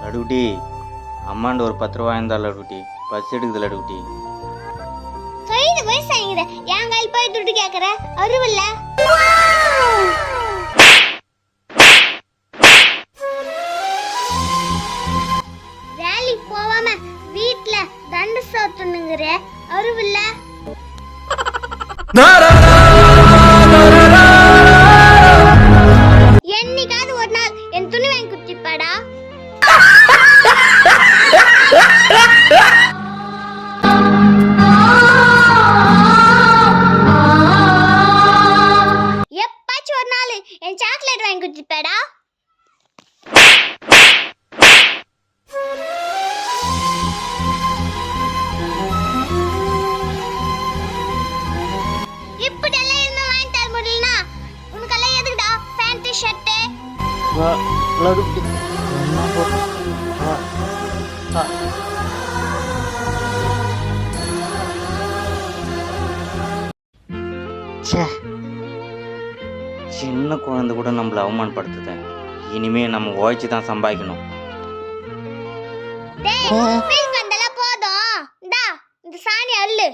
லடுகுட்டி அம்மாண்ட ஒரு 10 ரூபா இருந்தா லடுகுட்டி பஸ் எடுக்குது லடுகுட்டி. கைது வயசாகிற என் கையில் போய் துட்டு கேட்குற அருவில்ல. வேலைக்கு போவாம வீட்டுல தண்டு சோத்துனுங்கிற அருவில்ல. என்னைக்காவது ஒரு நாள் என் துணி வாங்கி குடிச்சிப்பாடா. எப்பாச்சும் ஒரு நாள் என் சாக்லேட் வாங்கி குடிச்சிப்பாடா. இப்படி எல்லாம் இனிமே வாங்கி தர முடியலனா உனக்கெல்லாம் எதுக்குடா பேண்ட் ஷர்ட்? லடுகுட்டி சின்ன குழந்தை கூட நம்மள அவமானப்படுத்துத. இனிமே நம்ம உழைச்சி தான் சம்பாதிக்கணும். டேய் ஃபீல் பண்ணதெல்லாம் போதும். இந்தா இந்த சாணி அள்ளு.